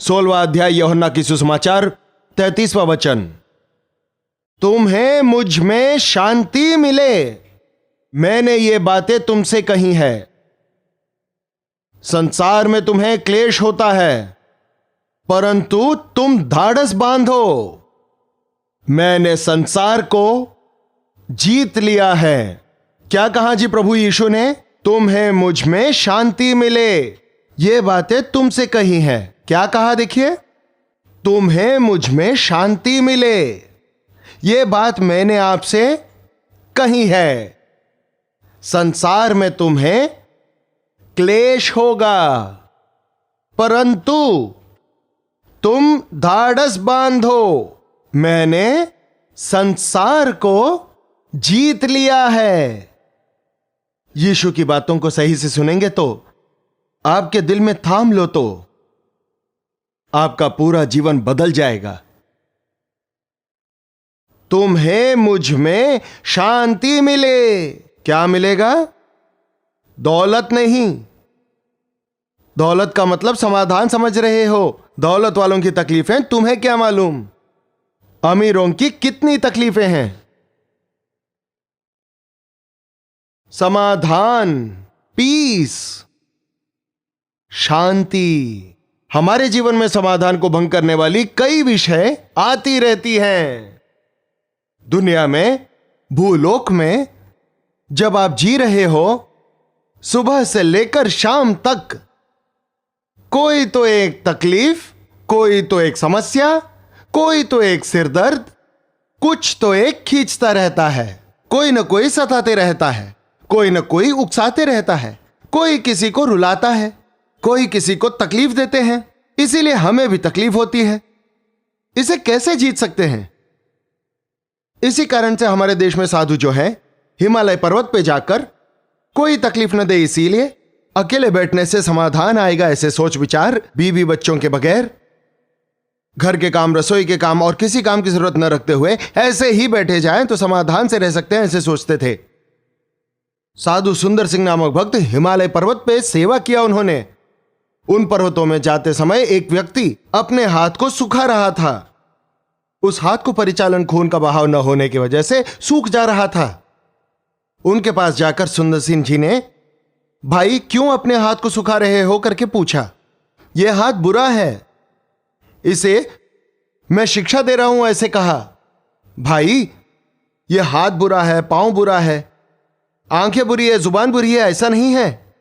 16वां अध्याय यूहन्ना की सुसमाचार 33वां वचन। तुम्हें मुझ में शांति मिले, मैंने ये बातें तुमसे कही है। संसार में तुम्हें क्लेश होता है, परंतु तुम धाड़स बांधो, मैंने संसार को जीत लिया है। क्या कहा जी प्रभु यीशु ने? तुम्हें मुझ में शांति मिले, ये बातें तुमसे कही हैं। क्या कहा? देखिए, तुम्हें मुझ में शांति मिले, ये बात मैंने आपसे कही है। संसार में तुम्हें क्लेश होगा, परंतु तुम धाड़स बांधो, मैंने संसार को जीत लिया है। यीशु की बातों को सही से सुनेंगे तो, आपके दिल में थाम लो तो आपका पूरा जीवन बदल जाएगा। तुम्हें मुझ में शांति मिले। क्या मिलेगा? दौलत नहीं। दौलत का मतलब समाधान समझ रहे हो। दौलत वालों की तकलीफें तुम्हें क्या मालूम, अमीरों की कितनी तकलीफें हैं। समाधान, पीस, शांति। हमारे जीवन में समाधान को भंग करने वाली कई विषय आती रहती हैं। दुनिया में, भूलोक में जब आप जी रहे हो, सुबह से लेकर शाम तक कोई तो एक तकलीफ, कोई तो एक समस्या, कोई तो एक सिरदर्द, कुछ तो एक खींचता रहता है। कोई न कोई सताते रहता है, कोई न कोई उकसाते रहता है, कोई किसी को रुलाता है, कोई किसी को तकलीफ देते हैं, इसीलिए हमें भी तकलीफ होती है। इसे कैसे जीत सकते हैं? इसी कारण से हमारे देश में साधु जो है, हिमालय पर्वत पे जाकर कोई तकलीफ न दे, इसीलिए अकेले बैठने से समाधान आएगा, ऐसे सोच विचार, बीवी बच्चों के बगैर, घर के काम, रसोई के काम और किसी काम की जरूरत न रखते हुए ऐसे ही बैठे जाएं तो समाधान से रह सकते हैं, ऐसे सोचते थे। साधु सुंदर सिंह नामक भक्त हिमालय पर्वत पे सेवा किया उन्होंने। उन पर्वतों में जाते समय एक व्यक्ति अपने हाथ को सुखा रहा था। उस हाथ को परिचालन खून का बहाव न होने की वजह से सूख जा रहा था। उनके पास जाकर सुंदर सिंह जी ने, भाई क्यों अपने हाथ को सुखा रहे हो करके पूछा। यह हाथ बुरा है, इसे मैं शिक्षा दे रहा हूं, ऐसे कहा। भाई यह हाथ बुरा है, पांव बुरा है, आंखें बुरी है, जुबान बुरी है, ऐसा नहीं है।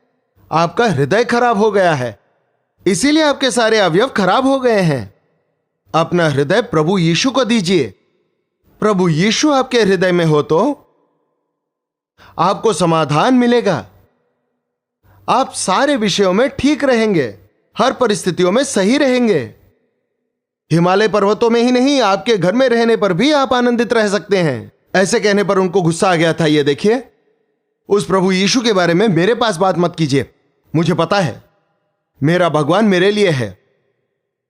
आपका हृदय खराब हो गया है, इसीलिए आपके सारे अवयव खराब हो गए हैं। अपना हृदय प्रभु यीशु को दीजिए। प्रभु यीशु आपके हृदय में हो तो आपको समाधान मिलेगा। आप सारे विषयों में ठीक रहेंगे, हर परिस्थितियों में सही रहेंगे। हिमालय पर्वतों में ही नहीं, आपके घर में रहने पर भी आप आनंदित रह सकते हैं। ऐसे कहने पर उनको गुस्सा आ गया था। ये देखिए, उस प्रभु यीशु के बारे में मेरे पास बात मत कीजिए, मुझे पता है मेरा भगवान मेरे लिए है,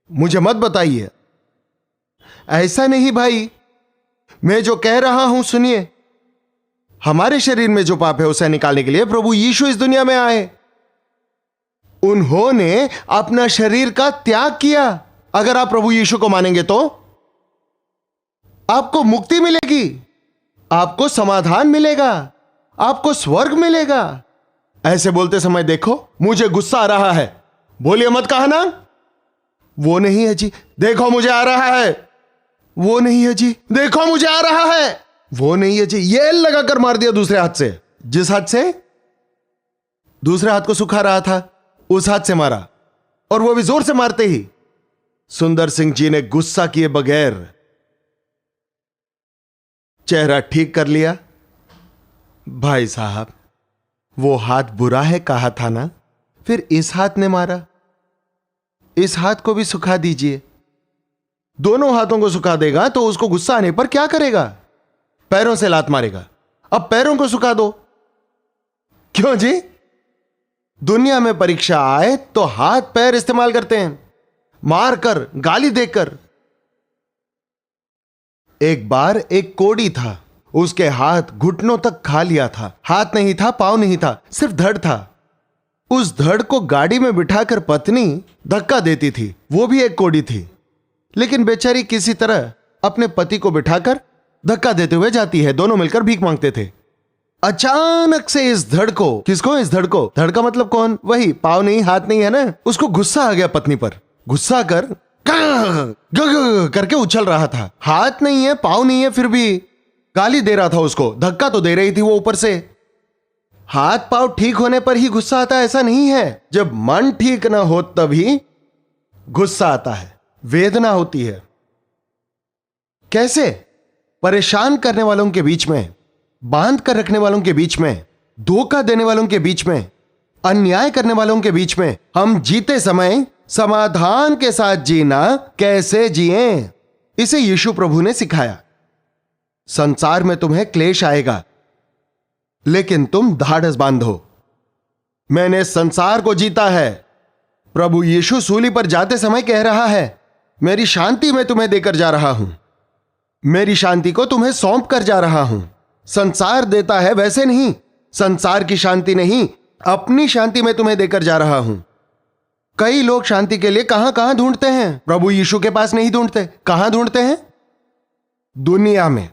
मुझे मत बताइए। ऐसा नहीं भाई, मैं जो कह रहा हूं सुनिए। हमारे शरीर में जो पाप है उसे निकालने के लिए प्रभु यीशु इस दुनिया में आए। उन्होंने अपना शरीर का त्याग किया। अगर आप प्रभु यीशु को मानेंगे तो आपको मुक्ति मिलेगी, आपको समाधान मिलेगा, आपको स्वर्ग मिलेगा। ऐसे बोलते समय देखो, मुझे गुस्सा आ रहा है, बोलिए मत कहा ना। वो नहीं है जी, देखो मुझे आ रहा है। वो नहीं है जी, देखो मुझे आ रहा है। वो नहीं है जी, ये लगाकर मार दिया दूसरे हाथ से। जिस हाथ से दूसरे हाथ को सुखा रहा था, उस हाथ से मारा, और वो भी जोर से मारते ही सुंदर सिंह जी ने गुस्सा किए बगैर चेहरा ठीक कर लिया। भाई साहब, वो हाथ बुरा है कहा था ना, फिर इस हाथ ने मारा, इस हाथ को भी सुखा दीजिए। दोनों हाथों को सुखा देगा तो उसको गुस्सा आने पर क्या करेगा? पैरों से लात मारेगा। अब पैरों को सुखा दो। क्यों जी? दुनिया में परीक्षा आए तो हाथ पैर इस्तेमाल करते हैं, मारकर, गाली देकर। एक बार एक कोढ़ी था, उसके हाथ घुटनों तक खा लिया था। हाथ नहीं था, पांव नहीं था, सिर्फ धड़ था। उस धड़ को गाड़ी में बिठाकर पत्नी धक्का देती थी, वो भी एक कोढ़ी थी, लेकिन बेचारी किसी तरह अपने पति को बिठाकर धक्का देते हुए जाती है। दोनों मिलकर भीख मांगते थे। अचानक से इस धड़ को, किसको? इस धड़ को। धड़ का मतलब कौन? वही पाव नहीं हाथ नहीं है ना। उसको गुस्सा आ गया पत्नी पर। गुस्सा कर करके उछल रहा था। हाथ नहीं है, पाव नहीं है, फिर भी गाली दे रहा था उसको। धक्का तो दे रही थी वो ऊपर से। हाथ पाव ठीक होने पर ही गुस्सा आता है ऐसा नहीं है। जब मन ठीक ना हो तभी गुस्सा आता है, वेदना होती है। कैसे? परेशान करने वालों के बीच में, बांध कर रखने वालों के बीच में, धोखा देने वालों के बीच में, अन्याय करने वालों के बीच में हम जीते समय समाधान के साथ जीना कैसे जिएं, इसे यीशु प्रभु ने सिखाया। संसार में तुम्हें क्लेश आएगा, लेकिन तुम धाड़स बांधो। मैंने संसार को जीता है। प्रभु यीशु सूली पर जाते समय कह रहा है, मेरी शांति मैं तुम्हें देकर जा रहा हूं, मेरी शांति को तुम्हें सौंप कर जा रहा हूं। संसार देता है वैसे नहीं, संसार की शांति नहीं, अपनी शांति मैं तुम्हें देकर जा रहा हूं। कई लोग शांति के लिए कहां कहां ढूंढते हैं, प्रभु यीशु के पास नहीं ढूंढते। कहां ढूंढते हैं? दुनिया में।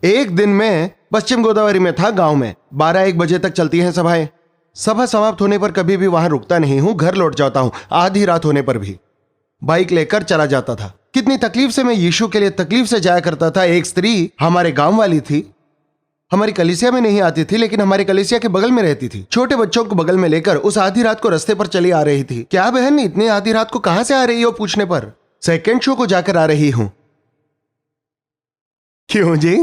एक दिन में पश्चिम गोदावरी में था, गांव में 12-1 बजे तक चलती हैं सभाएं। सभा समाप्त होने पर कभी भी वहां रुकता नहीं हूं, घर लौट जाता हूं। आधी रात होने पर भी बाइक लेकर चला जाता था। कितनी तकलीफ से मैं यीशु के लिए तकलीफ से जाया करता था। एक स्त्री हमारे गांव वाली थी, हमारी कलीसिया में नहीं आती थी, लेकिन हमारे कलीसिया के बगल में रहती थी। छोटे बच्चों को बगल में लेकर उस आधी रात को रास्ते पर चली आ रही थी। क्या बहन, इतनी आधी रात को कहां से आ रही हो पूछने पर, सेकंड शो को जाकर आ रही हूं। क्यों जी?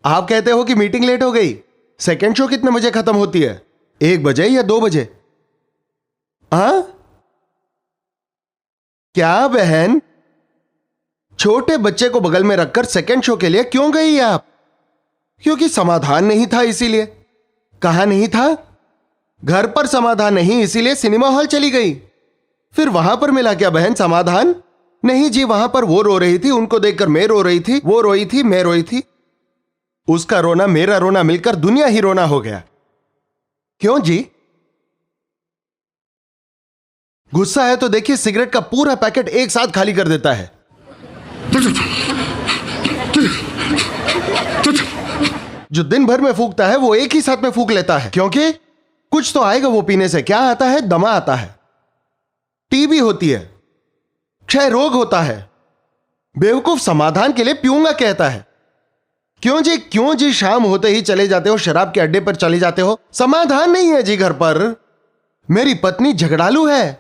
आप कहते हो कि मीटिंग लेट हो गई। सेकंड शो कितने बजे खत्म होती है? 1 बजे या 2 बजे? हाँ क्या बहन, छोटे बच्चे को बगल में रखकर सेकंड शो के लिए क्यों गई आप? क्योंकि समाधान नहीं था, इसीलिए। कहां नहीं था? घर पर समाधान नहीं, इसीलिए सिनेमा हॉल चली गई। फिर वहां पर मिला क्या बहन समाधान? नहीं जी, वहां पर वो रो रही थी, उनको देखकर मैं रो रही थी, वो रोई थी, मैं रोई थी। उसका रोना मेरा रोना मिलकर दुनिया ही रोना हो गया। क्यों जी? गुस्सा है तो देखिए, सिगरेट का पूरा पैकेट एक साथ खाली कर देता है। जो दिन भर में फूकता है वो एक ही साथ में फूक लेता है, क्योंकि कुछ तो आएगा वो पीने से। क्या आता है? दमा आता है, टीबी होती है, क्षय रोग होता है। बेवकूफ समाधान के लिए पीऊंगा कहता है। क्यों जी? क्यों जी? शाम होते ही चले जाते हो, शराब के अड्डे पर चले जाते हो। समाधान नहीं है जी घर पर। मेरी पत्नी झगड़ालू है,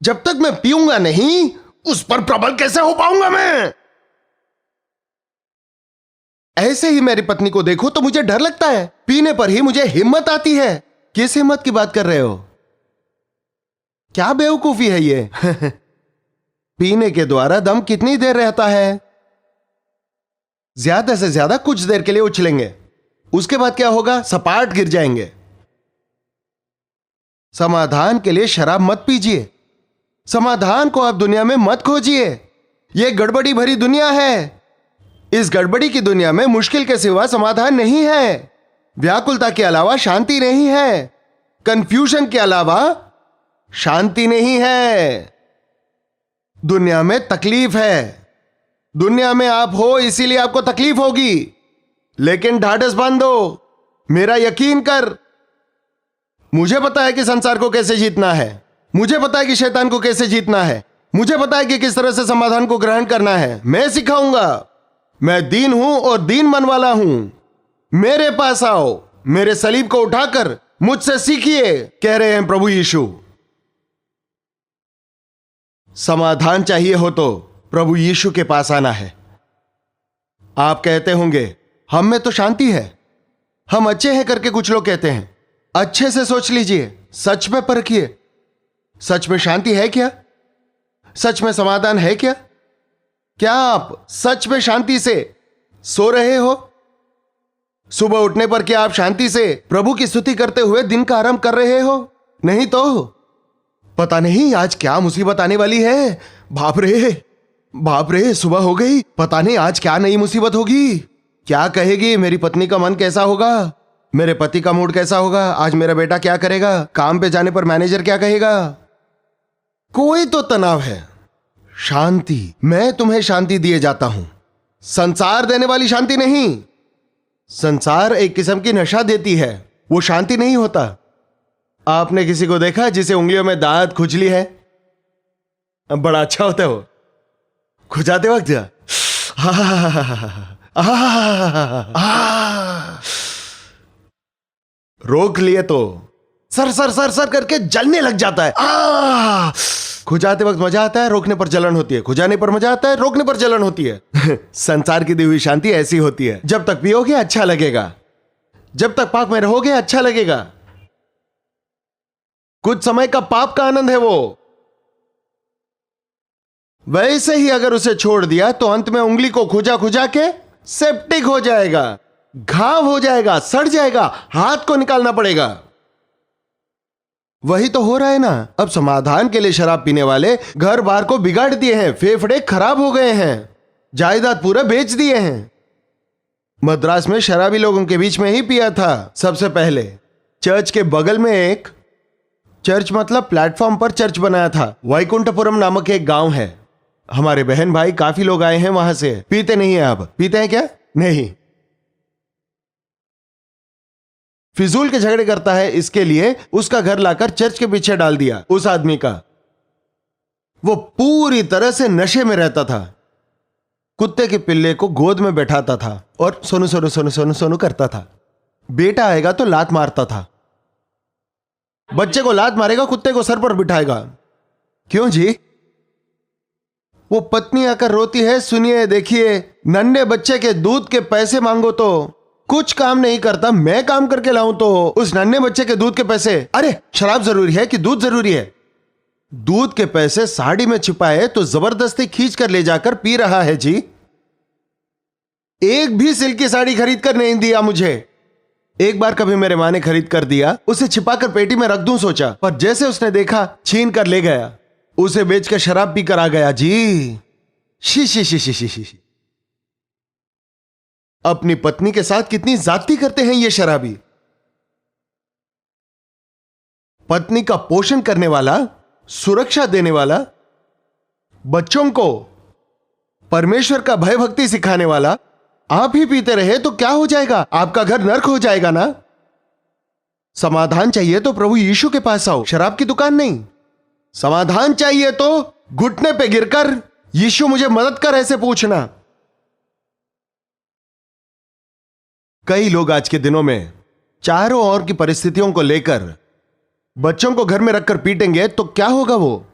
जब तक मैं पीऊंगा नहीं उस पर प्रबल कैसे हो पाऊंगा मैं? ऐसे ही मेरी पत्नी को देखो तो मुझे डर लगता है, पीने पर ही मुझे हिम्मत आती है। किस हिम्मत की बात कर रहे हो? क्या बेवकूफी है ये? पीने के द्वारा दम कितनी देर रहता है? ज्यादा से ज्यादा कुछ देर के लिए उछलेंगे, उसके बाद क्या होगा? सपाट गिर जाएंगे। समाधान के लिए शराब मत पीजिए, समाधान को आप दुनिया में मत खोजिए। यह गड़बड़ी भरी दुनिया है। इस गड़बड़ी की दुनिया में मुश्किल के सिवा समाधान नहीं है, व्याकुलता के अलावा शांति नहीं है, कंफ्यूजन के अलावा शांति नहीं है। दुनिया में तकलीफ है, दुनिया में आप हो इसीलिए आपको तकलीफ होगी, लेकिन ढाढ़स बांधो, मेरा यकीन कर। मुझे पता है कि संसार को कैसे जीतना है, मुझे पता है कि शैतान को कैसे जीतना है, मुझे पता है कि किस तरह से समाधान को ग्रहण करना है। मैं सिखाऊंगा। मैं दीन हूं और दीन मन वाला हूं। मेरे पास आओ, मेरे सलीब को उठाकर मुझसे सीखिए, कह रहे हैं प्रभु यीशु। समाधान चाहिए हो तो प्रभु यीशु के पास आना है। आप कहते होंगे हम में तो शांति है, हम अच्छे हैं करके कुछ लोग कहते हैं। अच्छे से सोच लीजिए, सच में परखिए, सच में शांति है क्या? सच में समाधान है क्या? क्या आप सच में शांति से सो रहे हो? सुबह उठने पर क्या आप शांति से प्रभु की स्तुति करते हुए दिन का आरंभ कर रहे हो? नहीं तो पता नहीं आज क्या मुसीबत आने वाली है। बाप रे, सुबह हो गई, पता नहीं आज क्या नई मुसीबत होगी। क्या कहेगी मेरी पत्नी का मन कैसा होगा? मेरे पति का मूड कैसा होगा, आज मेरा बेटा क्या करेगा, काम पे जाने पर मैनेजर क्या कहेगा। कोई तो तनाव है। शांति, मैं तुम्हें शांति दिए जाता हूं, संसार देने वाली शांति नहीं। संसार एक किस्म की नशा देती है, वो शांति नहीं होता। आपने किसी को देखा जिसे उंगलियों में दांत खुजली है? बड़ा अच्छा होता है वो खुजाते वक्त। रोक लिए तो सर सर सर सर करके जलने लग जाता है। खुजाते वक्त मजा आता है, रोकने पर जलन होती है। खुजाने पर मजा आता है, रोकने पर जलन होती है। संसार की दी हुई शांति ऐसी होती है, जब तक पियोगे अच्छा लगेगा, जब तक पाप में रहोगे अच्छा लगेगा। कुछ समय का पाप का आनंद है वो। वैसे ही अगर उसे छोड़ दिया तो अंत में उंगली को खुजा खुजा के सेप्टिक हो जाएगा, घाव हो जाएगा, सड़ जाएगा, हाथ को निकालना पड़ेगा। वही तो हो रहा है ना। अब समाधान के लिए शराब पीने वाले घर बार को बिगाड़ दिए हैं, फेफड़े खराब हो गए हैं, जायदाद पूरा बेच दिए हैं। मद्रास में शराबी लोगों के बीच में ही पिया था सबसे पहले। चर्च के बगल में एक चर्च मतलब प्लेटफॉर्म पर चर्च बनाया था। वैकुंठपुरम नामक एक गांव है। हमारे बहन भाई काफी लोग आए हैं वहां से। पीते नहीं है। अब पीते हैं क्या? नहीं। फिजूल के झगड़े करता है, इसके लिए उसका घर लाकर चर्च के पीछे डाल दिया उस आदमी का। वो पूरी तरह से नशे में रहता था। कुत्ते के पिल्ले को गोद में बैठाता था और सोनू सोनू सोनू सोनू सोनू करता था। बेटा आएगा तो लात मारता था। बच्चे को लात मारेगा, कुत्ते को सर पर बिठाएगा। क्यों जी? वो पत्नी आकर रोती है, सुनिए देखिए, नन्हे बच्चे के दूध के पैसे मांगो तो कुछ काम नहीं करता, मैं काम करके लाऊं तो उस नन्हे बच्चे के दूध के पैसे। अरे शराब जरूरी है कि दूध जरूरी है? दूध के पैसे साड़ी में छिपाए तो जबरदस्ती खींच कर ले जाकर पी रहा है जी। एक भी सिल्क की साड़ी खरीद कर नहीं दिया मुझे। एक बार कभी मेरे माँ ने खरीद कर दिया, उसे छिपाकर पेटी में रख दूं सोचा, पर जैसे उसने देखा छीन कर ले गया। उसे बेचकर शराब पीकर आ गया जी। शी शी शी शी शी शी। अपनी पत्नी के साथ कितनी ज्यादती करते हैं ये शराबी। पत्नी का पोषण करने वाला, सुरक्षा देने वाला, बच्चों को परमेश्वर का भय भक्ति सिखाने वाला आप ही पीते रहे तो क्या हो जाएगा? आपका घर नर्क हो जाएगा ना। समाधान चाहिए तो प्रभु यीशु के पास आओ, शराब की दुकान नहीं। समाधान चाहिए तो घुटने पे गिरकर यीशु मुझे मदद कर ऐसे पूछना। कई लोग आज के दिनों में चारों ओर की परिस्थितियों को लेकर बच्चों को घर में रखकर पीटेंगे तो क्या होगा? वो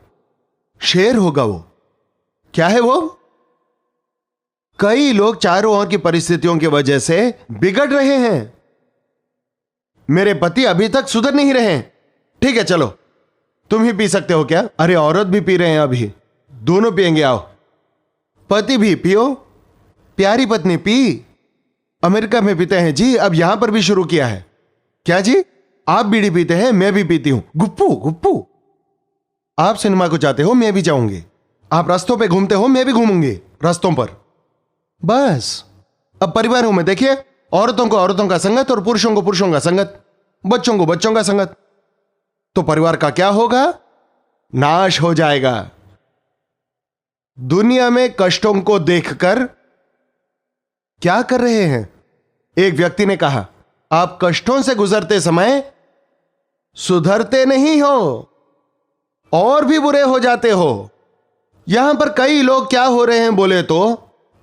शेर होगा। वो क्या है? वो कई लोग चारों ओर की परिस्थितियों की वजह से बिगड़ रहे हैं। मेरे पति अभी तक सुधर नहीं रहे। ठीक है चलो, तुम ही पी सकते हो क्या? अरे औरत भी पी रहे हैं, अभी दोनों पिएंगे। आओ, पति भी पियो, प्यारी पत्नी पी। अमेरिका में पीते हैं जी, अब यहां पर भी शुरू किया है। क्या जी? आप बीड़ी पीते हैं, मैं भी पीती हूं। गुप्पू गुप्पू। आप सिनेमा को जाते हो, मैं भी जाऊंगी। आप रास्तों पे घूमते हो, मैं भी घूमूंगी रास्तों पर। बस अब परिवारों में देखिए, औरतों को औरतों का संगत और पुरुषों को पुरुषों का संगत, बच्चों को बच्चों का संगत। तो परिवार का क्या होगा? नाश हो जाएगा। दुनिया में कष्टों को देखकर क्या कर रहे हैं? एक व्यक्ति ने कहा, आप कष्टों से गुजरते समय सुधरते नहीं हो और भी बुरे हो जाते हो। यहां पर कई लोग क्या हो रहे हैं बोले तो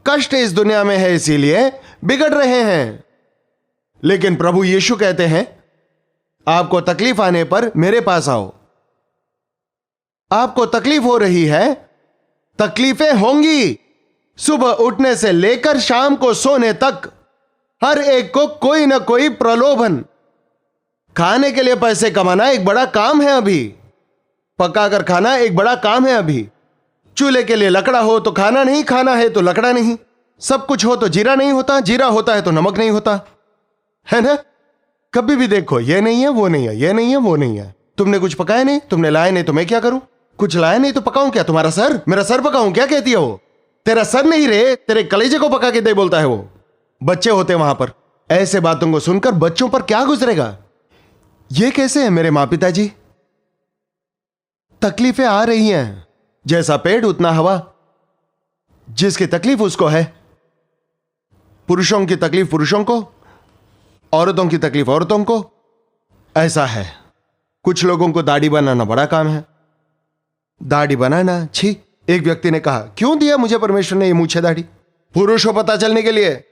कष्ट इस दुनिया में है इसीलिए बिगड़ रहे हैं। लेकिन प्रभु यीशु कहते हैं, आपको तकलीफ आने पर मेरे पास आओ। आपको तकलीफ हो रही है, तकलीफें होंगी। सुबह उठने से लेकर शाम को सोने तक हर एक को कोई ना कोई प्रलोभन। खाने के लिए पैसे कमाना एक बड़ा काम है अभी। पकाकर खाना एक बड़ा काम है अभी। चूल्हे के लिए लकड़ा हो तो खाना नहीं, खाना है तो लकड़ा नहीं। सब कुछ हो तो जीरा नहीं होता, जीरा होता है तो नमक नहीं होता, है ना? कभी भी देखो, ये नहीं है वो नहीं है, ये नहीं है वो नहीं है। तुमने कुछ पकाया नहीं, तुमने लाया नहीं तो मैं क्या करूं? कुछ लाया नहीं तो पकाऊं क्या? तुम्हारा सर? मेरा सर पकाऊं क्या? कहती है वो। तेरा सर नहीं रे, तेरे कलेजे को पका के दे बोलता है वो। बच्चे होते वहां पर ऐसे बातों को सुनकर बच्चों पर क्या गुजरेगा? ये कैसे है मेरे मां पिताजी? तकलीफें आ रही हैं, जैसा पेड़ उतना हवा। जिसकी तकलीफ उसको है। पुरुषों की तकलीफ पुरुषों को, औरतों की तकलीफ औरतों को। ऐसा है। कुछ लोगों को दाढ़ी बनाना बड़ा काम है। दाढ़ी बनाना, छी। एक व्यक्ति ने कहा, क्यों दिया मुझे परमेश्वर ने ये मूछे दाढ़ी? पुरुष हो पता चलने के लिए।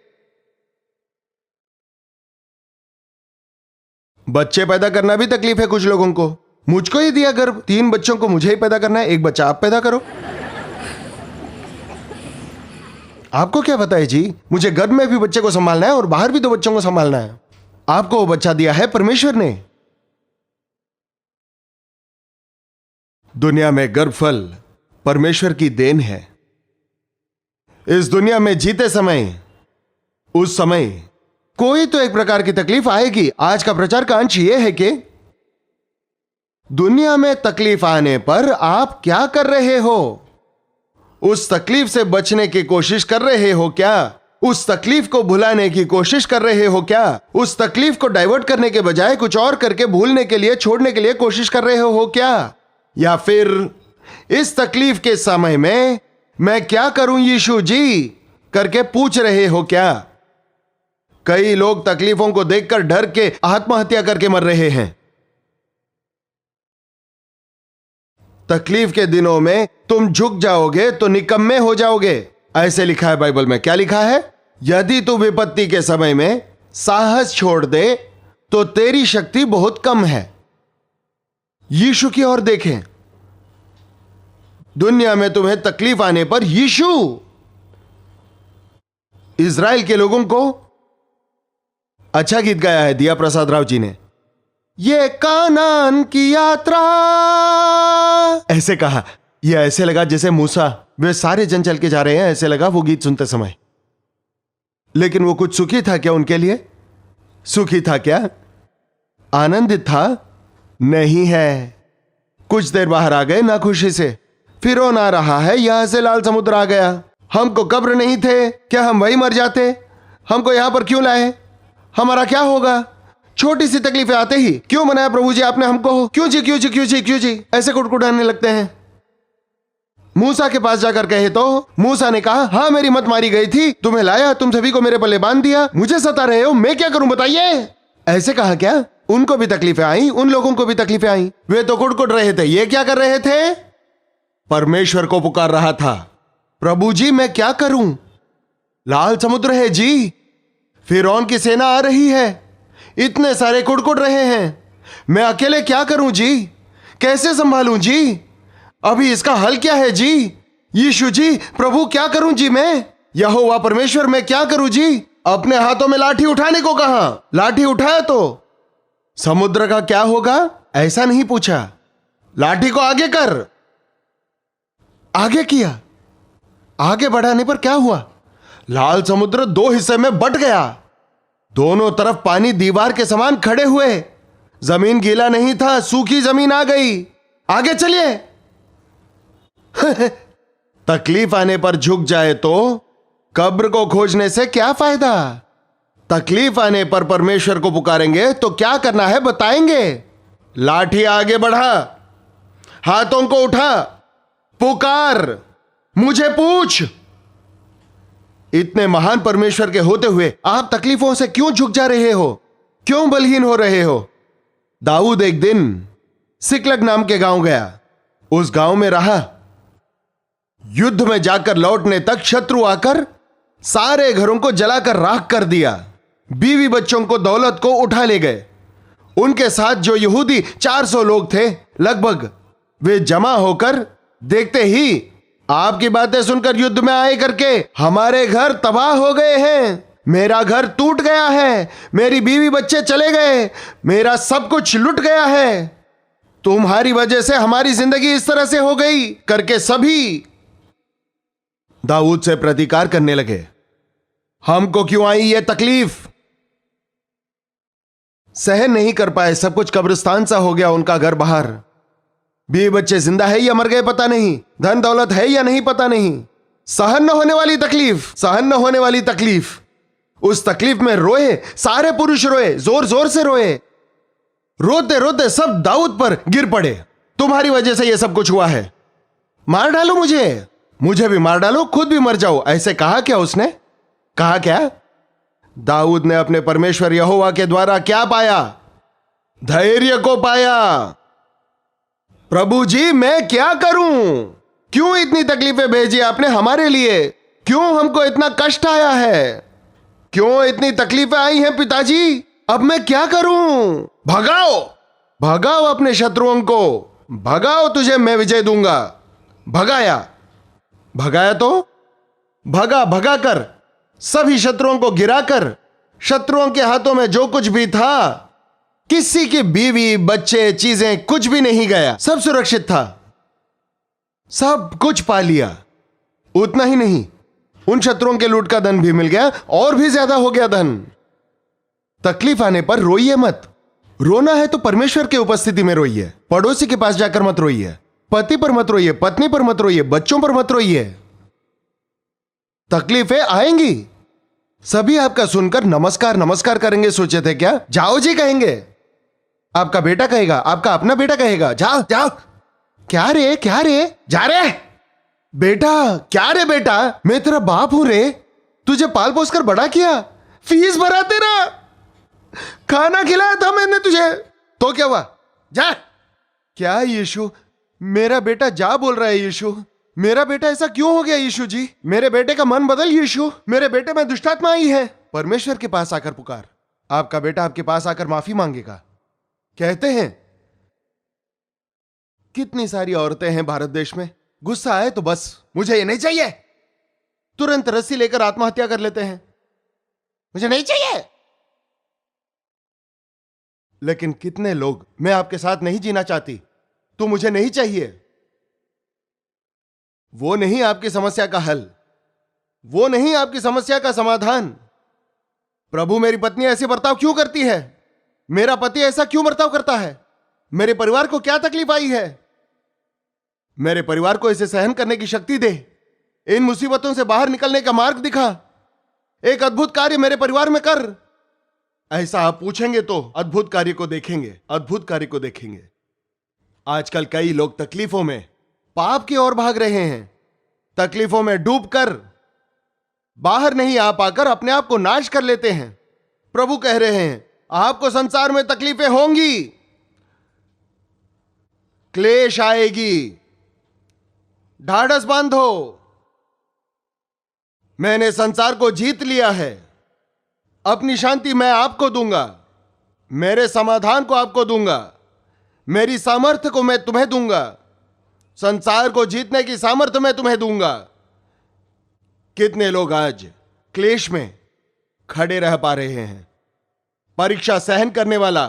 बच्चे पैदा करना भी तकलीफ है कुछ लोगों को। मुझको ही दिया गर्भ, 3 बच्चों को मुझे ही पैदा करना है, 1 बच्चा आप पैदा करो। आपको क्या पता है जी? मुझे गर्भ में भी बच्चे को संभालना है और बाहर भी 2 बच्चों को संभालना है। आपको वो बच्चा दिया है परमेश्वर ने। दुनिया में गर्भफल परमेश्वर की देन है। इस दुनिया में जीते समय, उस समय कोई तो एक प्रकार की तकलीफ आएगी। आज का प्रचार का अंश यह है कि दुनिया में तकलीफ आने पर आप क्या कर रहे हो? उस तकलीफ से बचने की कोशिश कर रहे हो क्या? उस तकलीफ को भुलाने की कोशिश कर रहे हो क्या? उस तकलीफ को डाइवर्ट करने के बजाय कुछ और करके भूलने के लिए, छोड़ने के लिए कोशिश कर रहे हो क्या? या फिर इस तकलीफ के समय में मैं क्या करूं यीशु जी करके पूछ रहे हो क्या? कई लोग तकलीफों को देखकर डर के आत्महत्या करके मर रहे हैं। तकलीफ के दिनों में तुम झुक जाओगे तो निकम्मे हो जाओगे। ऐसे लिखा है बाइबल में। क्या लिखा है? यदि तू विपत्ति के समय में साहस छोड़ दे तो तेरी शक्ति बहुत कम है। यीशु की ओर देखें। दुनिया में तुम्हें तकलीफ आने पर यीशु इज़राइल के लोगों को अच्छा गीत गाया है दिया प्रसाद राव जी ने। ये कानान की यात्रा, ऐसे कहा। यह ऐसे लगा जैसे मूसा, वे सारे जन चल के जा रहे हैं, ऐसे लगा वो गीत सुनते समय। लेकिन वो कुछ सुखी था क्या उनके लिए? सुखी था क्या? आनंदित था? नहीं है। कुछ देर बाहर आ गए ना खुशी से, फिरौन आ रहा है, यहां से लाल समुद्र आ गया। हमको कब्र नहीं थे क्या? हम वही मर जाते। हमको यहां पर क्यों लाए? हमारा क्या होगा? छोटी सी तकलीफें आते ही क्यों मनाया प्रभु जी आपने हमको? क्यों जी क्यों जी क्यों जी क्यों जी ऐसे कुड़कुड़ाने लगते हैं। मूसा के पास जाकर कहे तो मूसा ने कहा, हाँ मेरी मत मारी गई थी, तुम्हें लाया, तुम सभी को मेरे पल्ले बांध दिया, मुझे सता रहे हो, मैं क्या करूं बताइए? ऐसे कहा क्या? उनको भी तकलीफें आई, उन लोगों को भी तकलीफें आई। वे तो कुड़कुड़ रहे थे। ये क्या कर रहे थे? परमेश्वर को पुकार रहा था। प्रभु जी मैं क्या करूं? लाल समुद्र है जी, फिरौन की सेना आ रही है, इतने सारे कुड़कुड़ रहे हैं, मैं अकेले क्या करूं जी? कैसे संभालूं जी? अभी इसका हल क्या है जी? यीशु जी, प्रभु क्या करूं जी मैं? यहोवा परमेश्वर मैं क्या करूं जी? अपने हाथों में लाठी उठाने को कहा, लाठी उठाया तो समुद्र का क्या होगा? ऐसा नहीं पूछा। लाठी को आगे कर, आगे किया। आगे बढ़ाने पर क्या हुआ? लाल समुद्र 2 हिस्से में बंट गया। दोनों तरफ पानी दीवार के समान खड़े हुए। जमीन गीला नहीं था, सूखी जमीन आ गई। आगे चलिए। तकलीफ आने पर झुक जाए तो कब्र को खोजने से क्या फायदा? तकलीफ आने पर परमेश्वर को पुकारेंगे तो क्या करना है बताएंगे। लाठी आगे बढ़ा, हाथों को उठा, पुकार, मुझे पूछ। इतने महान परमेश्वर के होते हुए आप तकलीफों से क्यों झुक जा रहे हो? क्यों बलहीन हो रहे हो? दाऊद एक दिन सिकलग नाम के गांव गया। उस गांव में रहा। युद्ध में जाकर लौटने तक शत्रु आकर सारे घरों को जलाकर राख कर दिया। बीवी बच्चों को, दौलत को उठा ले गए। उनके साथ जो यहूदी 400 लोग थे लगभग, वे जमा होकर देखते ही आपकी बातें सुनकर युद्ध में आए करके हमारे घर तबाह हो गए हैं, मेरा घर टूट गया है, मेरी बीवी बच्चे चले गए, मेरा सब कुछ लुट गया है, तुम्हारी वजह से हमारी जिंदगी इस तरह से हो गई करके सभी दाऊद से प्रतिकार करने लगे। हमको क्यों आई ये तकलीफ? सहन नहीं कर पाए, सब कुछ कब्रिस्तान सा हो गया उनका घर बाहर। बीवी बच्चे जिंदा है या मर गए पता नहीं, धन दौलत है या नहीं पता नहीं। सहन न होने वाली तकलीफ, सहन न होने वाली तकलीफ। उस तकलीफ में रोए, सारे पुरुष रोए, जोर जोर से रोए, रोते रोते सब दाऊद पर गिर पड़े। तुम्हारी वजह से यह सब कुछ हुआ है, मार डालो मुझे भी मार डालो, खुद भी मर जाओ। ऐसे कहा क्या उसने? कहा क्या? दाऊद ने अपने परमेश्वर यहोवा के द्वारा क्या पाया? धैर्य को पाया। प्रभु जी मैं क्या करूं? क्यों इतनी तकलीफें भेजी आपने हमारे लिए? क्यों हमको इतना कष्ट आया है? क्यों इतनी तकलीफें आई हैं पिताजी? अब मैं क्या करूं? भगाओ, भगाओ अपने शत्रुओं को, भगाओ, तुझे मैं विजय दूंगा। भगाया तो भगा कर सभी शत्रुओं को गिराकर, शत्रुओं के हाथों में जो कुछ भी था, किसी की बीवी बच्चे चीजें कुछ भी नहीं गया, सब सुरक्षित था, सब कुछ पा लिया। उतना ही नहीं, उन शत्रुओं के लूट का धन भी मिल गया, और भी ज्यादा हो गया धन। तकलीफ आने पर रोइए मत। रोना है तो परमेश्वर की उपस्थिति में रोइए, पड़ोसी के पास जाकर मत रोइए, पति पर मत रोइए, पत्नी पर मत रोइए, बच्चों पर मत रोइए। तकलीफें आएंगी, सभी आपका सुनकर नमस्कार नमस्कार करेंगे। सोचे थे क्या? जाओ जी कहेंगे, आपका बेटा कहेगा, आपका अपना बेटा कहेगा, जाओ जाओ। क्या रे जा रे बेटा, क्या रे बेटा, मैं तेरा बाप हूं रे, तुझे पाल पोस कर बड़ा किया, फीस भरा तेरा, खाना खिलाया था मैंने तुझे, तो क्या हुआ? जा। क्या यीशु, मेरा बेटा जा बोल रहा है यीशु, मेरा बेटा ऐसा क्यों हो गया यीशु जी? मेरे बेटे का मन बदल यीशु, मेरे बेटे में दुष्टात्मा आई है। परमेश्वर के पास आकर पुकार, आपका बेटा आपके पास आकर माफी मांगेगा। कहते हैं कितनी सारी औरतें हैं भारत देश में, गुस्सा आए तो बस मुझे ये नहीं चाहिए, तुरंत रस्सी लेकर आत्महत्या कर लेते हैं, मुझे नहीं चाहिए। लेकिन कितने लोग, मैं आपके साथ नहीं जीना चाहती, तो मुझे नहीं चाहिए। वो नहीं आपकी समस्या का हल, वो नहीं आपकी समस्या का समाधान। प्रभु मेरी पत्नी ऐसे बर्ताव क्यों करती है? मेरा पति ऐसा क्यों बर्ताव करता है? मेरे परिवार को क्या तकलीफ आई है? मेरे परिवार को इसे सहन करने की शक्ति दे, इन मुसीबतों से बाहर निकलने का मार्ग दिखा, एक अद्भुत कार्य मेरे परिवार में कर। ऐसा आप पूछेंगे तो अद्भुत कार्य को देखेंगे, अद्भुत कार्य को देखेंगे। आजकल कई लोग तकलीफों में पाप की ओर भाग रहे हैं, तकलीफों में डूबकर बाहर नहीं आ पाकर अपने आप को नाश कर लेते हैं। प्रभु कह रहे हैं आपको संसार में तकलीफें होंगी, क्लेश आएगी, ढाढ़स बांधो, मैंने संसार को जीत लिया है, अपनी शांति मैं आपको दूंगा, मेरे समाधान को आपको दूंगा, मेरी सामर्थ्य को मैं तुम्हें दूंगा, संसार को जीतने की सामर्थ्य मैं तुम्हें दूंगा। कितने लोग आज क्लेश में खड़े रह पा रहे हैं? परीक्षा सहन करने वाला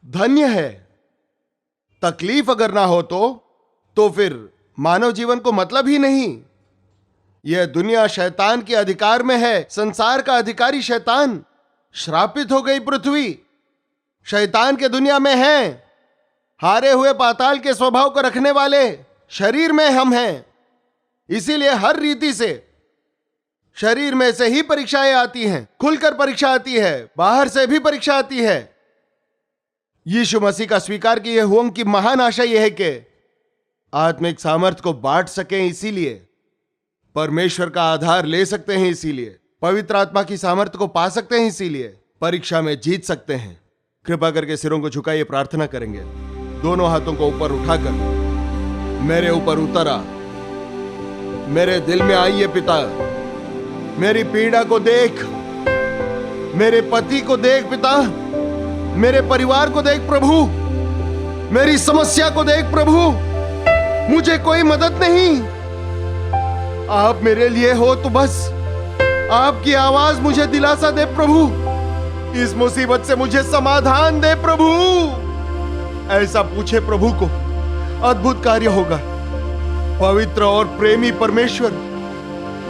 धन्य है। तकलीफ अगर ना हो तो फिर मानव जीवन को मतलब ही नहीं। यह दुनिया शैतान के अधिकार में है, संसार का अधिकारी शैतान। श्रापित हो गई पृथ्वी, शैतान के दुनिया में है। हारे हुए पाताल के स्वभाव को रखने वाले शरीर में हम हैं, इसीलिए हर रीति से शरीर में से ही परीक्षाएं आती हैं, खुलकर परीक्षा आती है, बाहर से भी परीक्षा आती है। यीशु मसीह का स्वीकार किए हुओं की महान आशा यह है कि आत्मिक सामर्थ्य को बांट सकें, इसीलिए परमेश्वर का आधार ले सकते हैं, इसीलिए पवित्र आत्मा की सामर्थ्य को पा सकते हैं, इसीलिए परीक्षा में जीत सकते हैं। कृपा करके सिरों को झुकाइए, प्रार्थना करेंगे। दोनों हाथों को ऊपर उठाकर मेरे ऊपर उतरा, मेरे दिल में आइए पिता, मेरी पीड़ा को देख, मेरे पति को देख पिता, मेरे परिवार को देख प्रभु, मेरी समस्या को देख प्रभु, मुझे कोई मदद नहीं, आप मेरे लिए हो तो बस आपकी आवाज मुझे दिलासा दे प्रभु, इस मुसीबत से मुझे समाधान दे प्रभु। ऐसा पूछे प्रभु को, अद्भुत कार्य होगा। पवित्र और प्रेमी परमेश्वर,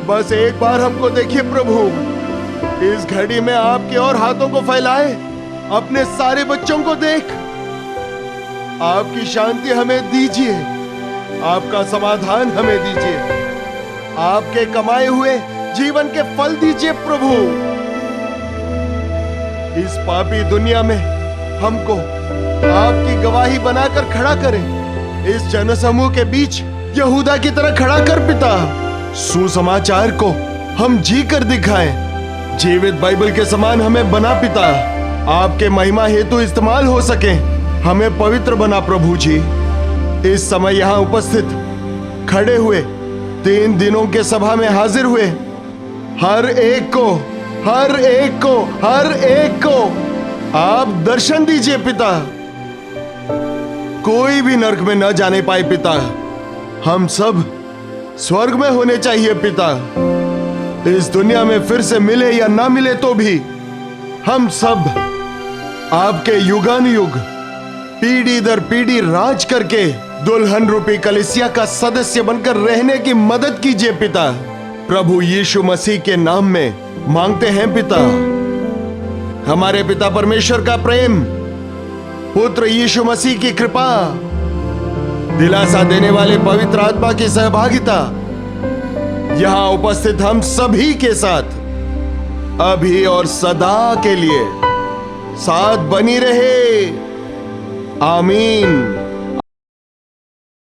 बस एक बार हमको देखिए प्रभु, इस घड़ी में आपके और हाथों को फैलाए, अपने सारे बच्चों को देख, आपकी शांति हमें दीजिए, आपका समाधान हमें दीजिए, आपके कमाए हुए जीवन के फल दीजिए प्रभु। इस पापी दुनिया में हमको आपकी गवाही बनाकर खड़ा करें। इस जनसमूह के बीच यहूदा की तरह खड़ा कर पिता। सुसमाचार को हम जी कर दिखाएं। जीवित बाइबल के समान हमें बना पिता। आपके महिमा हेतु इस्तेमाल हो सके हमें पवित्र बना प्रभु जी। इस समय यहाँ उपस्थित खड़े हुए 3 दिनों के सभा में हाजिर हुए हर एक को आप दर्शन दीजिए पिता। कोई भी नरक में न जाने पाए पिता। हम सब स्वर्ग में होने चाहिए पिता। इस दुनिया में फिर से मिले या ना मिले तो भी हम सब आपके युगानुयुग पीढ़ी दर पीढ़ी राज करके दुल्हन रूपी कलीसिया का सदस्य बनकर रहने की मदद कीजिए पिता। प्रभु यीशु मसीह के नाम में मांगते हैं पिता। हमारे पिता परमेश्वर का प्रेम, पुत्र यीशु मसीह की कृपा, दिलासा देने वाले पवित्र आत्मा की सहभागिता यहां उपस्थित हम सभी के साथ अभी और सदा के लिए साथ बनी रहे। आमीन।